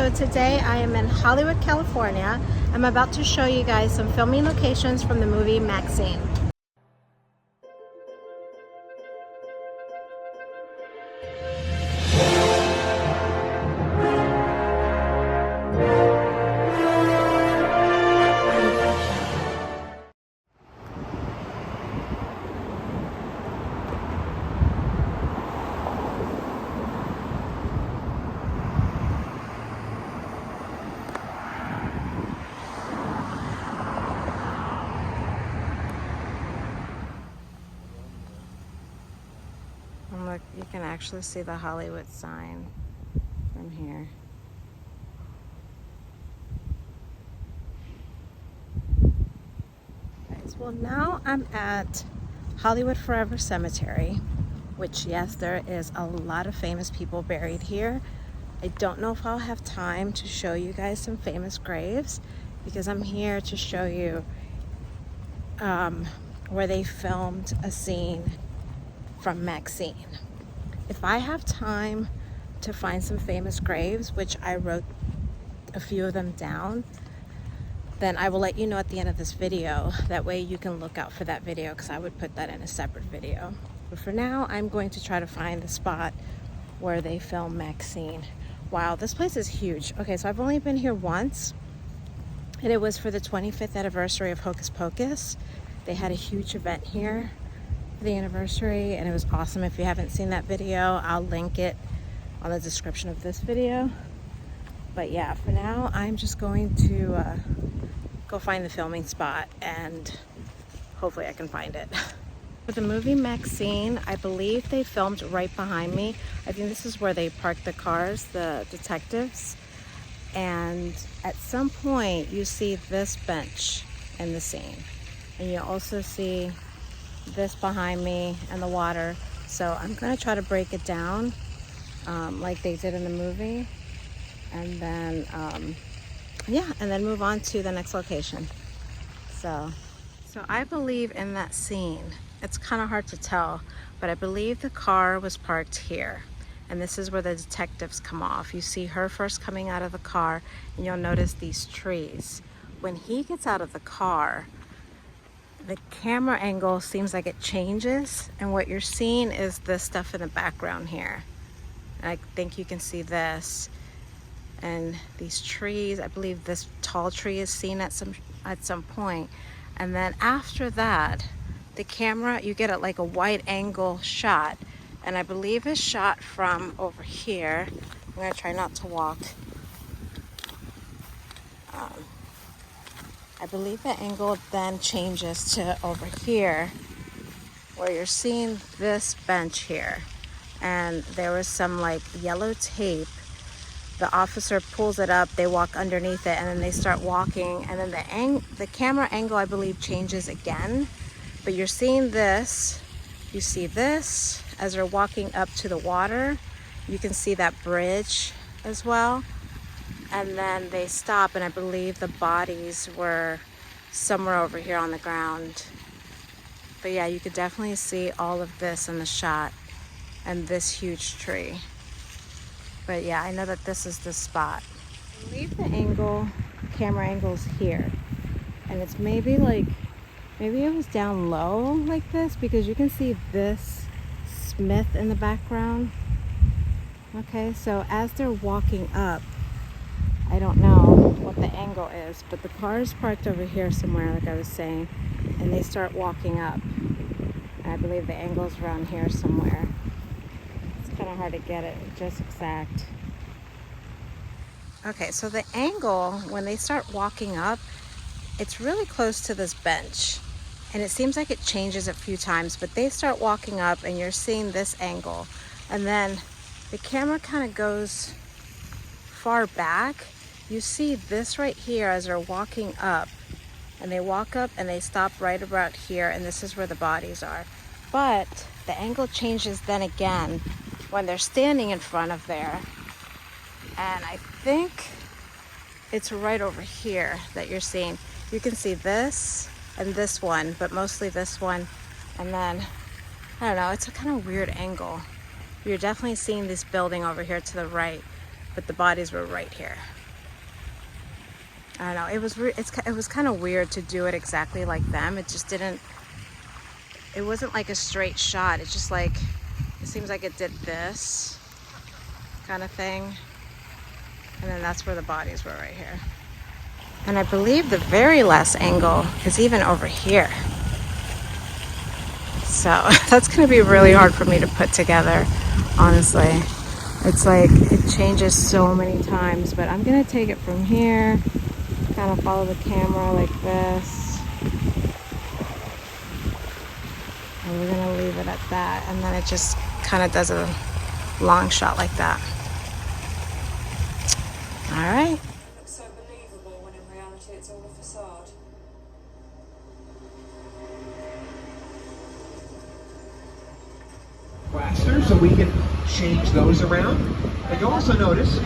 so today I am in Hollywood, California. I'm about to show you guys some filming locations from the movie Maxine. And look, you can actually see the Hollywood sign from here. Guys, well now I'm at Hollywood Forever Cemetery, which yes, there is a lot of famous people buried here. I don't know if I'll have time to show you guys some famous graves because I'm here to show you where they filmed a scene from Maxine. If I have time to find some famous graves, which I wrote a few of them down, then I will let you know at the end of this video. That way you can look out for that video because I would put that in a separate video. But for now, I'm going to try to find the spot where they filmed Maxine. Wow, this place is huge. Okay, so I've only been here once, and it was for the 25th anniversary of Hocus Pocus. They had a huge event here for the anniversary, and it was awesome. If you haven't seen that video, I'll link it on the description of this video. But yeah, for now, I'm just going to go find the filming spot, and hopefully I can find it. For the movie Maxine, I believe they filmed right behind me. I think this is where they parked the cars, the detectives. And at some point, you see this bench in the scene. And you also see this behind me and the water. So I'm gonna try to break it down like they did in the movie. And then, yeah, and then move on to the next location. So I believe in that scene, it's kind of hard to tell, but I believe the car was parked here. And this is where the detectives come off. You see her first coming out of the car, and you'll notice these trees. When he gets out of the car, the camera angle seems like it changes, and what you're seeing is this stuff in the background here. And I think you can see this. And these trees, I believe this tall tree is seen at some point. And then after that, the camera, you get like a wide angle shot. And I believe it's shot from over here. I'm gonna try not to walk. I believe the angle then changes to over here, where you're seeing this bench here. And there was some like yellow tape. The officer pulls it up, they walk underneath it, and then they start walking, and then the camera angle, I believe, changes again. But you're seeing this, you see this as they're walking up to the water. You can see that bridge as well. And then they stop, and I believe the bodies were somewhere over here on the ground. But yeah, you could definitely see all of this in the shot, and this huge tree. But yeah, I know that this is the spot. I believe the angle, camera angle's here. And it's maybe it was down low like this, because you can see this Smith in the background. Okay, so as they're walking up, I don't know what the angle is, but the car is parked over here somewhere, like I was saying, and they start walking up. And I believe the angle's around here somewhere. Kind of hard to get it just exact. Okay, so the angle when they start walking up, it's really close to this bench, and it seems like it changes a few times, but they start walking up and you're seeing this angle, and then the camera kind of goes far back. You see this right here as they're walking up, and they walk up and they stop right about here, and this is where the bodies are. But the angle changes then again when they're standing in front of there. And I think it's right over here that you're seeing. You can see this and this one, but mostly this one. And then, I don't know, it's a kind of weird angle. You're definitely seeing this building over here to the right. but the bodies were right here. I don't know, it was kind of weird to do it exactly like them. It just didn't, it wasn't like a straight shot. It's just like, it seems like it did this kind of thing. And then that's where the bodies were, right here. And I believe the very last angle is even over here. So that's gonna be really hard for me to put together, honestly. It's like, it changes so many times, but I'm gonna take it from here, kind of follow the camera like this. And we're gonna leave it at that. And then it just kind of does a long shot like that. All right. It looks so believable when in reality it's all a facade. Plaster, so we can change those around. And you'll also notice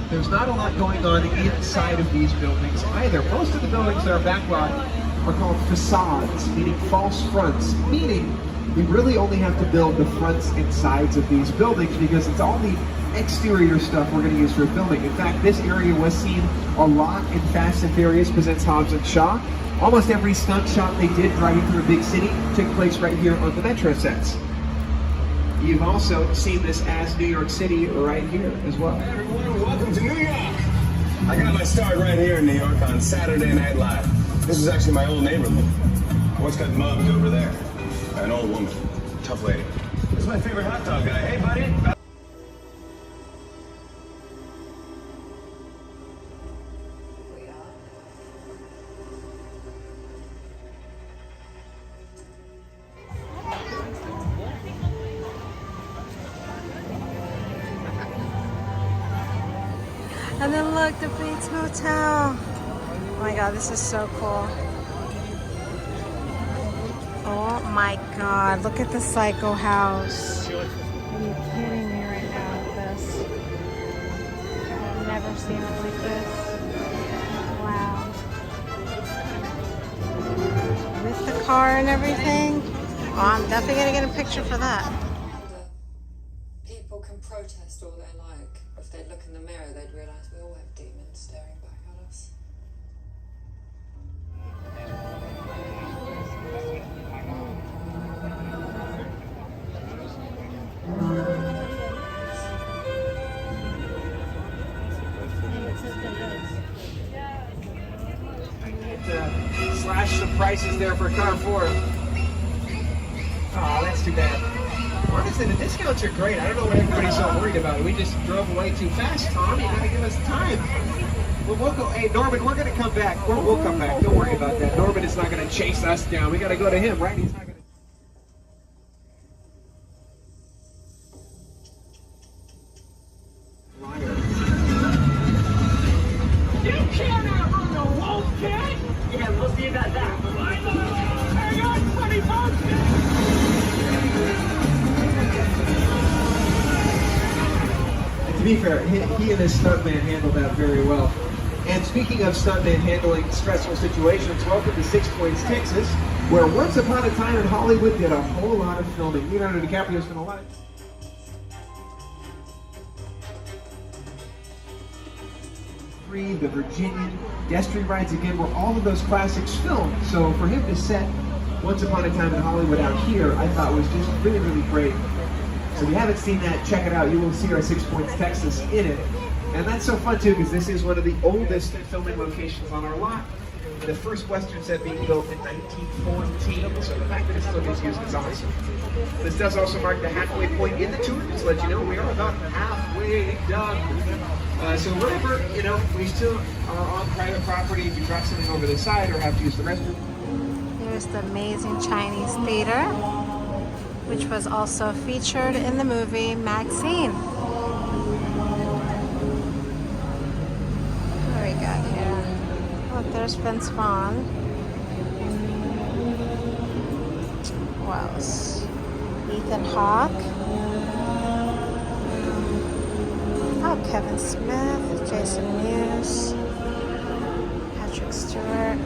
there's not a lot going on inside of these buildings either. Most of the buildings that are backlot are called facades, meaning false fronts, meaning we really only have to build the fronts and sides of these buildings because it's all the exterior stuff we're going to use for filming. In fact, this area was seen a lot in Fast and Furious Presents Hobbs and Shaw. Almost every stunt shot they did driving through a big city took place right here on the metro sets. You've also seen this as New York City right here as well. Hey everyone, welcome to New York. I got my start right here in New York on Saturday Night Live. This is actually my old neighborhood. I once got mugged over there by an old woman, tough lady. This is my favorite hot dog guy. Hey buddy. And then look, the Bates Motel. Oh my God, this is so cool. Oh my God, look at the Psycho house. Are you kidding me right now with this? I've never seen it like this. Wow. With the car and everything. Oh, I'm definitely gonna get a picture for that. People can protest all they like. If they look in the mirror, they'd realize we all have demons staring back at us. Slash some prices there for car 4. Oh, that's too bad. Honestly, the discounts are great. I don't know what everybody's so worried about. We just drove away too fast, Tom. You gotta give us time. Well, we'll go. Hey, Norman, we're gonna come back. We'll come back. Don't worry about that. Norman is not gonna chase us down. We gotta go to him, right? He's not gonna. You cannot run the wolf, kid! Yeah, we'll see about that. Hang on, 20 pounds! To be fair, he and his stuntman handled that very well. And speaking of stuntman handling stressful situations, welcome to 6 Points, Texas, where once upon a time in Hollywood did a whole lot of filming. Leonardo DiCaprio spent a lot of the Virginian, Destry rides again, where all of those classics filmed. So for him to set Once Upon a Time in Hollywood out here, I thought was just really, really great. So if you haven't seen that, check it out. You will see our 6 Points, Texas in it. And that's so fun too, because this is one of the oldest filming locations on our lot. The first Western set being built in 1914, so the fact that it still gets used is awesome. This does also mark the halfway point in the tour, just to let you know we are about halfway done. So whenever, we still are on private property, if you drop something over the side or have to use the restroom. There's the amazing Chinese theater, which was also featured in the movie Maxine. What do we got here? Look, there's Vince Vaughn. Who else? Ethan Hawke. Oh, Kevin Smith, Jason Mewes, Patrick Stewart.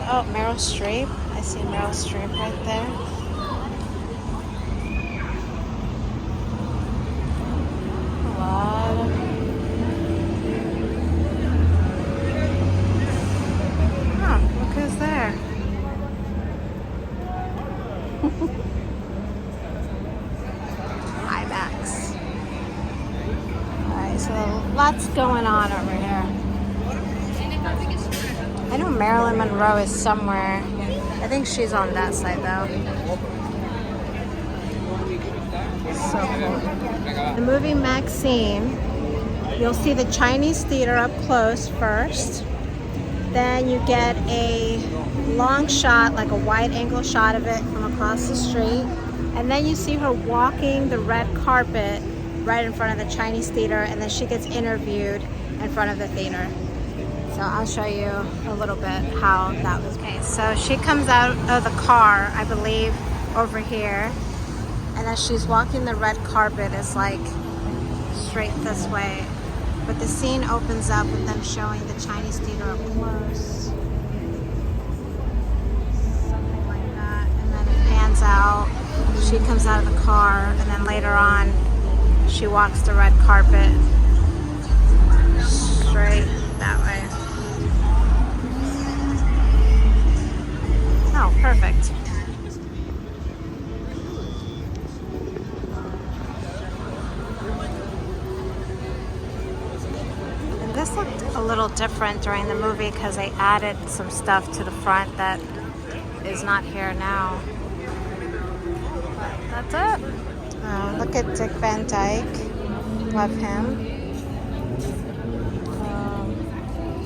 Oh, Streep. I see Meryl Streep right there. A lot of... Oh, look who's there. IMAX. Alright, so lots going on over here. I know Marilyn Monroe is somewhere. I think she's on that side though. So cool. The movie Maxine, you'll see the Chinese theater up close first. Then you get a long shot, like a wide angle shot of it from across the street. And then you see her walking the red carpet right in front of the Chinese theater, and then she gets interviewed in front of the theater. So I'll show you a little bit how that was. Okay, so she comes out of the car, I believe, over here. And as she's walking the red carpet, it's like straight this way. But the scene opens up with them showing the Chinese theater up close. Something like that. And then it pans out. She comes out of the car, and then later on, she walks the red carpet straight that way. Oh, perfect. And this looked a little different during the movie because they added some stuff to the front that is not here now. But that's it. Look at Dick Van Dyke. Love him.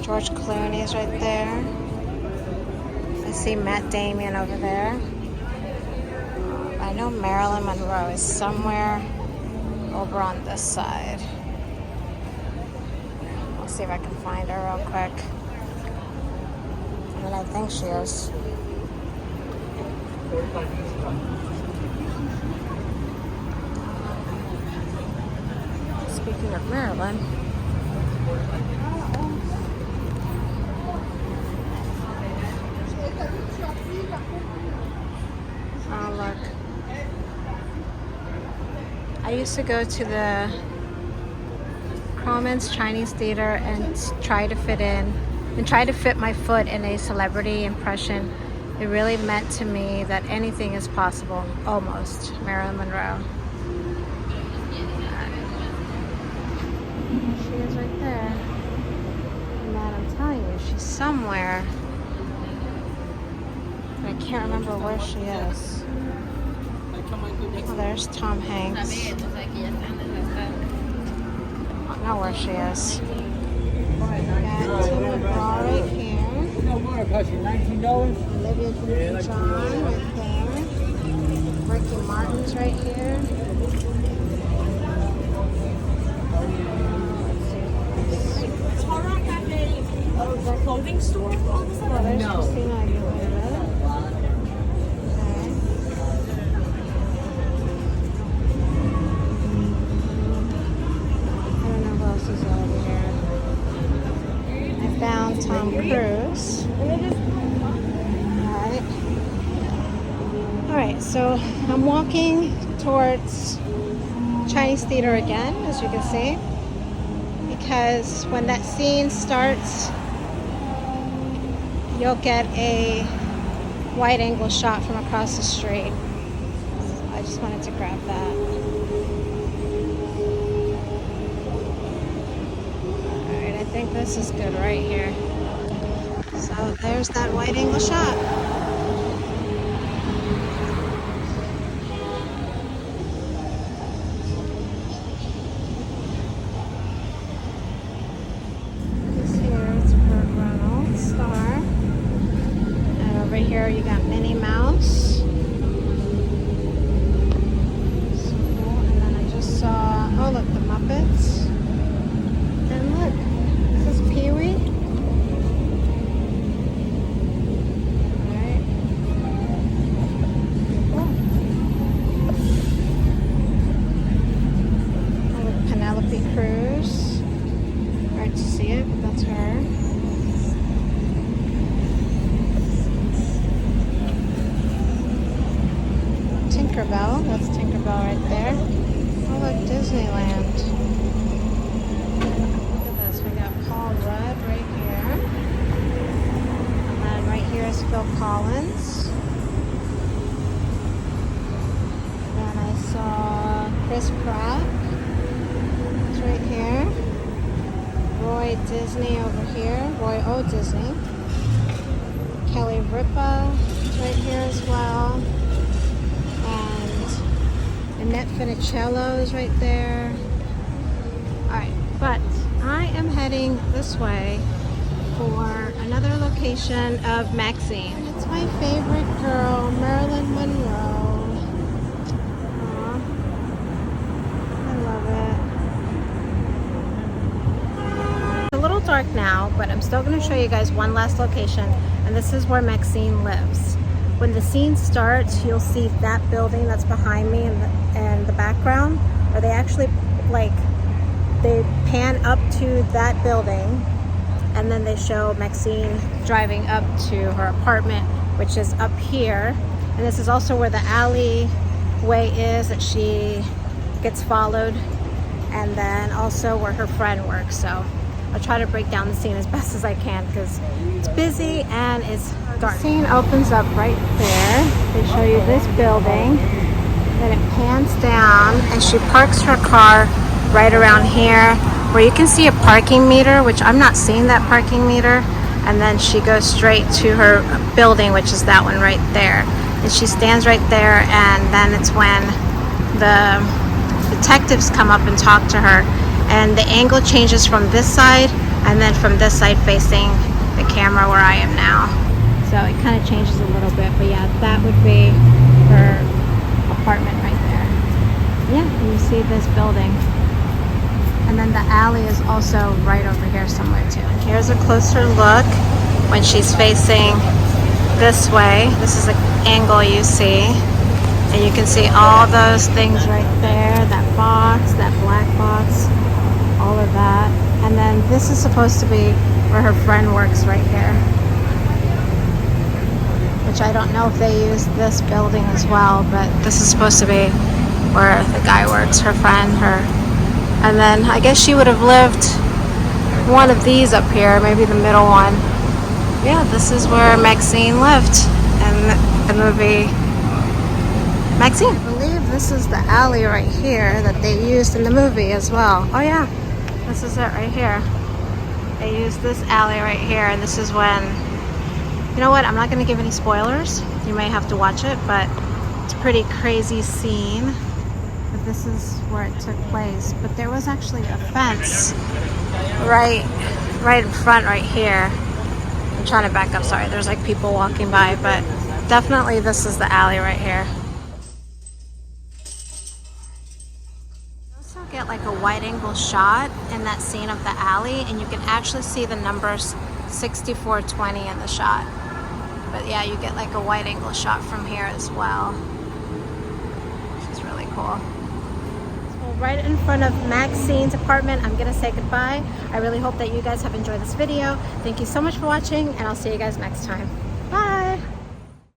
George Clooney is right there. I see Matt Damon over there. I know Marilyn Monroe is somewhere over on this side. I'll see if I can find her real quick. I mean, I think she is. Speaking of Marilyn. Oh, look. I used to go to the Croman's Chinese Theater and try to fit in and try to fit my foot in a celebrity impression. It really meant to me that anything is possible, almost. Marilyn Monroe. She is right there. And then I'm telling you, she's somewhere. I can't remember where she is. Oh, there's Tom Hanks. I don't know where she is. Got Tim McGraw right here. Olivia Newton-John right there. Ricky Martin's right here. Clothing store all of a sudden? Oh, there's Christina Aguilera. Okay. I don't know who else is over here. I found Tom Cruise. Alright, so I'm walking towards Chinese Theater again, as you can see. Because when that scene starts, you'll get a wide angle shot from across the street. So I just wanted to grab that. Alright, I think this is good right here. So there's that wide angle shot. Here you got Minnie Mouse. So cool. And then I just saw, oh look, the Muppets. And look, this is Pee-wee. Alright. Cool. Oh look, Penelope Cruz. Hard to see it, but that's her. Tinkerbell. That's Tinkerbell right there. Oh, look, Disneyland. Look at this. We got Paul Rudd right here. And then right here is Phil Collins. And I saw Chris Pratt. It's right here. Roy Disney over here. Roy O. Disney. Kelly Ripa is right here as well. And Annette Funicello is right there. Alright, but I am heading this way for another location of Maxine. It's my favorite girl, Marilyn Monroe. Aww. I love it. It's a little dark now, but I'm still going to show you guys one last location, and this is where Maxine lives. When the scene starts, you'll see that building that's behind me in the background, or they actually they pan up to that building, and then they show Maxine driving up to her apartment, which is up here. And this is also where the alleyway is that she gets followed, and then also where her friend works. So I'll try to break down the scene as best as I can because it's busy and it's dark. The scene opens up right there. They show you this building, then it pans down, and she parks her car right around here where you can see a parking meter, which I'm not seeing that parking meter. And then she goes straight to her building, which is that one right there. And she stands right there, and then it's when the detectives come up and talk to her. And the angle changes from this side, and then from this side facing the camera where I am now. So it kind of changes a little bit, but yeah, that would be her apartment right there. Yeah, you see this building. And then the alley is also right over here somewhere too. Here's a closer look when she's facing this way. This is the angle you see. And you can see all those things right there. That box, that black box, all of that. And then this is supposed to be where her friend works right here. Which I don't know if they use this building as well, but this is supposed to be where the guy works, her friend, and then I guess she would have lived one of these up here, maybe the middle one. Yeah, this is where Maxine lived in the movie Maxine. I believe this is the alley right here that they used in the movie as well. Oh yeah, this is it right here. They used this alley right here, and this is when, you know what, I'm not going to give any spoilers. You may have to watch it, but it's a pretty crazy scene. But this is where it took place. But there was actually a fence right in front right here. I'm trying to back up, sorry. There's like people walking by, but definitely this is the alley right here. You also get like a wide angle shot in that scene of the alley, and you can actually see the numbers 6420 in the shot. But yeah, you get like a wide angle shot from here as well, which is really cool. Right in front of Maxine's apartment. I'm gonna say goodbye. I really hope that you guys have enjoyed this video. Thank you so much for watching, and I'll see you guys next time.